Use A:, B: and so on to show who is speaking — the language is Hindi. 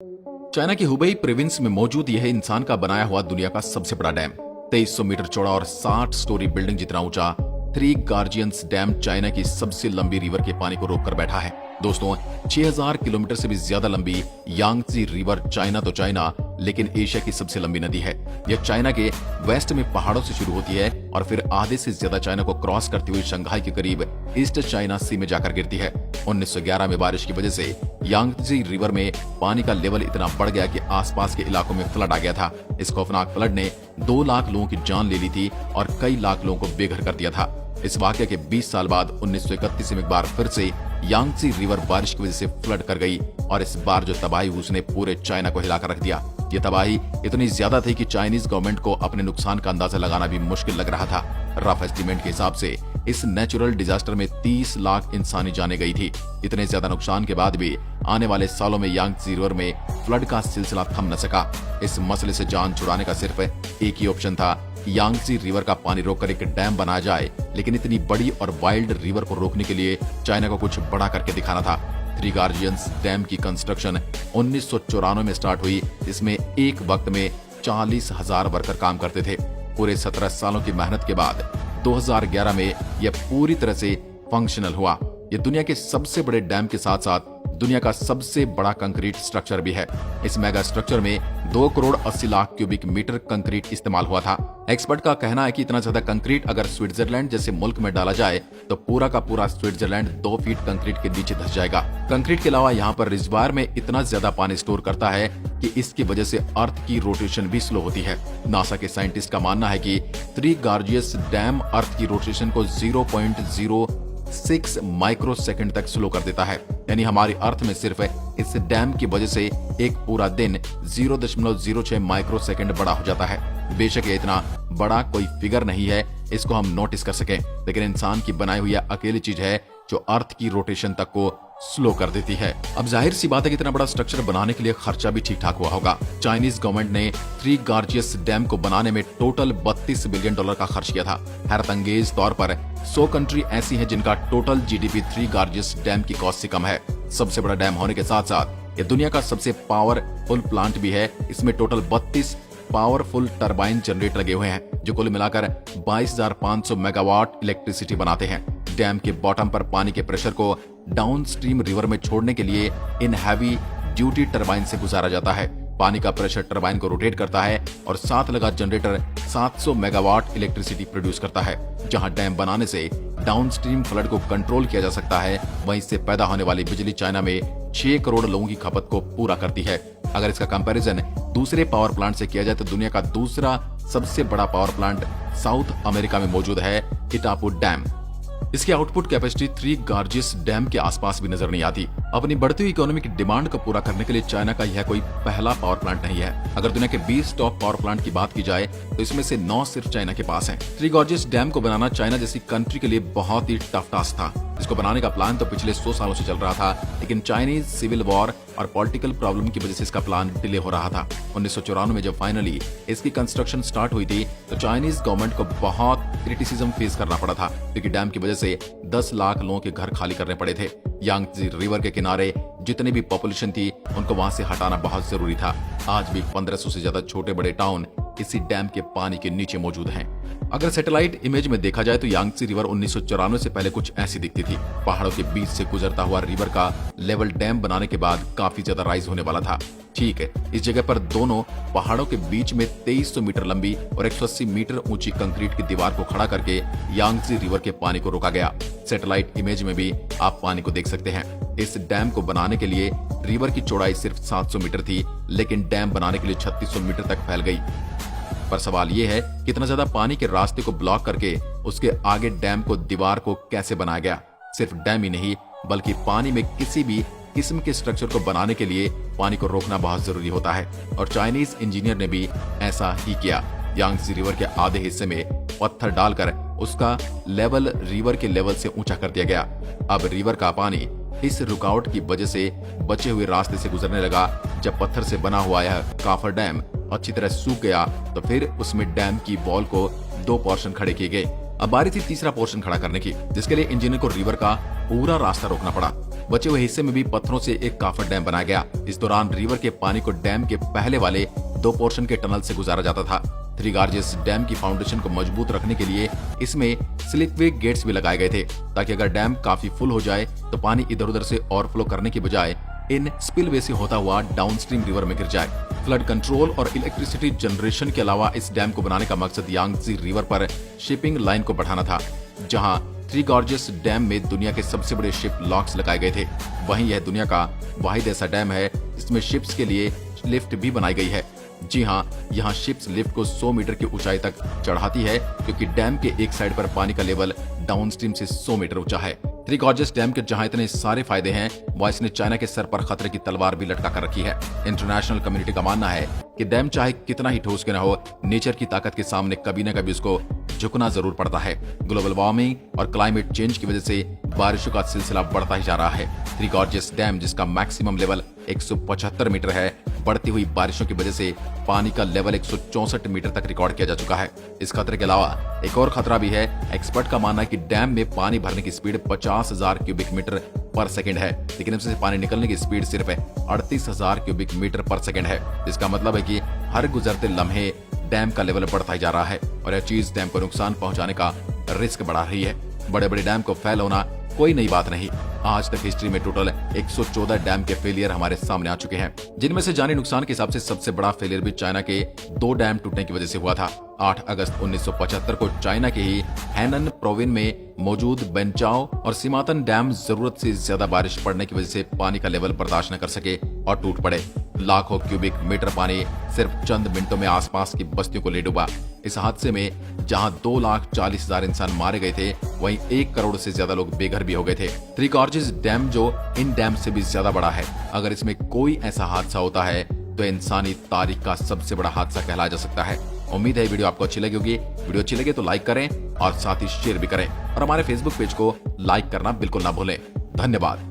A: चाइना की हुबेई प्रोविंस में मौजूद यह इंसान का बनाया हुआ दुनिया का सबसे बड़ा डैम 2300 मीटर चौड़ा और 60 स्टोरी बिल्डिंग जितना ऊंचा थ्री गार्जियंस डैम चाइना की सबसे लंबी रिवर के पानी को रोककर बैठा है। दोस्तों, 6000 किलोमीटर से भी ज्यादा लंबी यांगत्से रिवर चाइना तो चाइना, लेकिन एशिया की सबसे लंबी नदी है। यह चाइना के वेस्ट में पहाड़ों से शुरू होती है और फिर आधे से ज्यादा चाइना को क्रॉस करती हुई शंघाई के करीब ईस्ट चाइना सी में जाकर गिरती है। 1911 में बारिश की वजह से यांगत्से रिवर में पानी का लेवल इतना बढ़ गया कि आसपास के इलाकों में फ्लड आ गया था। इस खौफनाक फ्लड ने 2 लाख लोगों की जान ले ली थी और कई लाख लोगों को बेघर कर दिया था। इस वाकये के 20 साल बाद 1931 में एक बार फिर से यांगत्से रिवर बारिश की वजह से फ्लड कर गई और इस बार जो तबाही हुई उसने पूरे चाइना को हिलाकर रख दिया। ये तबाही इतनी ज्यादा थी कि चाइनीज गवर्नमेंट को अपने नुकसान का अंदाजा लगाना भी मुश्किल लग रहा था। रफ एस्टीमेट के हिसाब से इस नेचुरल डिजास्टर में 30 लाख इंसानी जानें गई थी। इतने ज्यादा नुकसान के बाद भी आने वाले सालों में यांगत्से रिवर में फ्लड का सिलसिला थम न सका। इस मसले से जान छुड़ाने का सिर्फ एक ही ऑप्शन था, यांगत्से रिवर का पानी रोककर एक डैम बनाया जाए। लेकिन इतनी बड़ी और वाइल्ड रिवर को रोकने के लिए चाइना को कुछ बड़ा करके दिखाना था। थ्री गार्जियंस डैम की कंस्ट्रक्शन 1994 में स्टार्ट हुई। इसमें एक वक्त में 40,000 वर्कर काम करते थे। पूरे 17 सालों की मेहनत के बाद 2011 में यह पूरी तरह से फंक्शनल हुआ। यह दुनिया के सबसे बड़े डैम के साथ साथ दुनिया का सबसे बड़ा कंक्रीट स्ट्रक्चर भी है। इस मेगा स्ट्रक्चर में 2 crore 80 lakh cubic metre concrete इस्तेमाल हुआ था। एक्सपर्ट का कहना है कि इतना ज्यादा कंक्रीट अगर स्विट्जरलैंड जैसे मुल्क में डाला जाए तो पूरा का पूरा स्विट्जरलैंड 2 फीट कंक्रीट के नीचे धंस जाएगा। कंक्रीट के अलावा यहाँ पर रिजर्वायर में इतना ज्यादा पानी स्टोर करता है कि इसकी वजह से अर्थ की रोटेशन भी स्लो होती है। नासा के साइंटिस्ट का मानना है कि थ्री गार्जियस डैम अर्थ की रोटेशन को 0.06 माइक्रो सेकंड तक स्लो कर देता है। यानी हमारी अर्थ में सिर्फ इस डैम की वजह से एक पूरा दिन 0.06 माइक्रो सेकंड बड़ा हो जाता है। बेशक ये इतना बड़ा कोई फिगर नहीं है इसको हम नोटिस कर सकें, लेकिन इंसान की बनाई हुई अकेली चीज है जो अर्थ की रोटेशन तक को स्लो कर देती है। अब जाहिर सी बात है कि इतना बड़ा स्ट्रक्चर बनाने के लिए खर्चा भी ठीक ठाक हुआ होगा। चाइनीज गवर्नमेंट ने थ्री गार्जियस डैम को बनाने में टोटल $32 बिलियन का खर्च किया था। हैरत अंगेज तौर पर 100 कंट्री ऐसी हैं जिनका total GDP three gorgeous dam की कॉस्ट से कम है। सबसे बड़ा डैम होने के साथ साथ ये दुनिया का सबसे पावरफुल प्लांट भी है। इसमें टोटल 32 पावरफुल टरबाइन जनरेटर लगे हुए हैं जो कुल मिलाकर 22,500 मेगावाट इलेक्ट्रिसिटी बनाते हैं। डैम के बॉटम पर पानी के प्रेशर को डाउनस्ट्रीम रिवर में छोड़ने के लिए इन हैवी ड्यूटी टरबाइन से गुजारा जाता है। पानी का प्रेशर टरबाइन को रोटेट करता है और साथ लगा जनरेटर 700 मेगावाट इलेक्ट्रिसिटी प्रोड्यूस करता है। जहां डैम बनाने से डाउनस्ट्रीम फ्लड को कंट्रोल किया जा सकता है, वहीं इससे पैदा होने वाली बिजली चाइना में 6 करोड़ लोगों की खपत को पूरा करती है। अगर इसका कंपैरिजन दूसरे पावर प्लांट से किया जाए तो दुनिया का दूसरा सबसे बड़ा पावर प्लांट साउथ अमेरिका में मौजूद है, इटापू डैम। इसकी output capacity three gorgeous dam के आसपास भी नजर नहीं आती। अपनी बढ़ती हुई इकोनॉमिक डिमांड को पूरा करने के लिए चाइना का यह कोई पहला पावर प्लांट नहीं है। अगर दुनिया के 20 टॉप पावर प्लांट की बात की जाए तो इसमें से 9 सिर्फ चाइना के पास हैं। थ्री गार्जियस डैम को बनाना चाइना जैसी कंट्री के लिए बहुत ही टफ टास्क था। इसको बनाने का प्लान तो पिछले 100 सालों से चल रहा था, लेकिन चाइनीज सिविल वॉर और पॉलिटिकल प्रॉब्लम की वजह से इसका प्लान डिले हो रहा था। 1994 में जब फाइनली इसकी कंस्ट्रक्शन स्टार्ट हुई थी तो चाइनीज गवर्नमेंट को बहुत क्रिटिसिज्म फेस करना पड़ा था, क्योंकि डैम की वजह से 10 लाख लोगों के घर खाली करने पड़े थे। यांगत्से रिवर के किनारे जितनी भी पॉपुलेशन थी उनको वहां से हटाना बहुत जरूरी था। आज भी 1500 से ज्यादा छोटे बड़े टाउन इसी डैम के पानी के नीचे मौजूद हैं। अगर सैटेलाइट इमेज में देखा जाए तो यांगत्से रिवर 1994 से पहले कुछ ऐसी दिखती थी। पहाड़ों के बीच से गुजरता हुआ रिवर का लेवल डैम बनाने के बाद काफी ज्यादा राइज होने वाला था। ठीक है, इस जगह पर दोनों पहाड़ों के बीच में 2300 मीटर लंबी और 180 मीटर ऊंची कंक्रीट की दीवार को खड़ा करके यांगत्से रिवर के पानी को रोका गया। सैटेलाइट इमेज में भी आप पानी को देख सकते हैं। इस डैम को बनाने के लिए रिवर की चौड़ाई सिर्फ 700 मीटर थी, लेकिन डैम बनाने के लिए 3600 मीटर तक फैल गई। पर सवाल यह है कि इतना ज्यादा पानी के रास्ते को ब्लॉक करके उसके आगे डैम को दीवार को कैसे बनाया गया। सिर्फ डैम ही नहीं बल्कि पानी में किसी भी किस्म के स्ट्रक्चर को बनाने के लिए पानी को रोकना बहुत जरूरी होता है, और चाइनीज इंजीनियर ने भी ऐसा ही किया। यांगत्से रिवर के आधे हिस्से में पत्थर डालकर उसका लेवल रिवर के लेवल से ऊंचा कर दिया गया। अब रिवर का पानी इस रुकावट की वजह से बचे हुए रास्ते से गुजरने लगा। जब पत्थर से बना हुआ यह काफर डैम अच्छी तरह सूख गया तो फिर उसमें डैम की वॉल को 2 पोर्शन खड़े किए गए। अब बारी थी तीसरा पोर्शन खड़ा करने की, जिसके लिए इंजीनियर को रिवर का पूरा रास्ता रोकना पड़ा। बचे हुए हिस्से में भी पत्थरों से एक काफर डैम बनाया गया। इस दौरान रिवर के पानी को डैम के पहले वाले 2 पोर्शन के टनल से गुजारा जाता था। थ्री गॉर्जेस डैम की फाउंडेशन को मजबूत रखने के लिए इसमें स्लिपवे गेट्स भी लगाए गए थे, ताकि अगर डैम काफी फुल हो जाए तो पानी इधर उधर से ओवरफ्लो करने की बजाय इन स्पिलवे से होता हुआ डाउनस्ट्रीम रिवर में गिर जाए। फ्लड कंट्रोल और इलेक्ट्रिसिटी जनरेशन के अलावा इस डैम को बनाने का मकसद यांगत्जे रिवर पर शिपिंग लाइन को बढ़ाना था, जहां थ्री गॉर्जेस डैम में दुनिया के सबसे बड़े शिप लॉक्स लगाए गए थे। वहीं यह दुनिया का वाहिद ऐसा डैम है जिसमें शिप्स के लिए लिफ्ट भी बनाई गई है। जी हां, यहाँ शिप्स लिफ्ट को 100 मीटर की ऊंचाई तक चढ़ाती है, क्योंकि डैम के एक साइड पर पानी का लेवल डाउनस्ट्रीम से 100 मीटर ऊंचा है। थ्री गॉर्जेस डैम के जहां इतने सारे फायदे हैं, वहां इसने चाइना के सर पर खतरे की तलवार भी लटका कर रखी है। इंटरनेशनल कम्युनिटी का मानना है कि डैम चाहे कितना ही ठोस क्यों न हो, नेचर की ताकत के सामने कभी न कभी उसको झुकना जरूर पड़ता है। ग्लोबल वार्मिंग और क्लाइमेट चेंज की वजह से बारिशों का सिलसिला बढ़ता ही जा रहा है। थ्री गॉर्जेस डैम, जिसका मैक्सिमम लेवल 175 मीटर है, बढ़ती हुई बारिशों की वजह से पानी का लेवल 164 मीटर तक रिकॉर्ड किया जा चुका है। इस खतरे के अलावा एक और खतरा भी है। एक्सपर्ट का मानना है कि डैम में पानी भरने की स्पीड 50,000 क्यूबिक मीटर पर सेकंड है, लेकिन इसमें से पानी निकलने की स्पीड सिर्फ 38,000 क्यूबिक मीटर पर सेकंड है। इसका मतलब है कि हर गुजरते लम्हे डैम का लेवल बढ़ता ही जा रहा है और यह चीज डैम को नुकसान पहुंचाने का रिस्क बढ़ा रही है। बड़े बड़े डैम को फेल होना कोई नई बात नहीं। आज तक हिस्ट्री में टोटल 114 डैम के फेलियर हमारे सामने आ चुके हैं, जिनमें से जानी नुकसान के हिसाब से सबसे बड़ा फेलियर भी चाइना के 2 डैम टूटने की वजह से हुआ था। 8 अगस्त 1975 को चाइना के ही हैनन प्रोविंस में मौजूद बेनचाओ और सिमातन डैम जरूरत से ज्यादा बारिश पड़ने की वजह से पानी का लेवल बर्दाश्त न कर सके और टूट पड़े। लाखों क्यूबिक मीटर पानी सिर्फ चंद मिनटों में आसपास की बस्तियों को ले डूबा। इस हादसे में जहां 2,40,000 इंसान मारे गए थे, वहीं 1 करोड़ से ज्यादा लोग बेघर भी हो गए थे। थ्री गॉर्जेस डैम जो इन डैम से भी ज्यादा बड़ा है, अगर इसमें कोई ऐसा हादसा होता है तो इंसानी तारीख का सबसे बड़ा हादसा कहलाया जा सकता है। उम्मीद है वीडियो आपको अच्छी लगी होगी। वीडियो अच्छी लगे तो लाइक करें और साथ ही शेयर भी करें और हमारे फेसबुक पेज को लाइक करना बिल्कुल ना भूलें। धन्यवाद।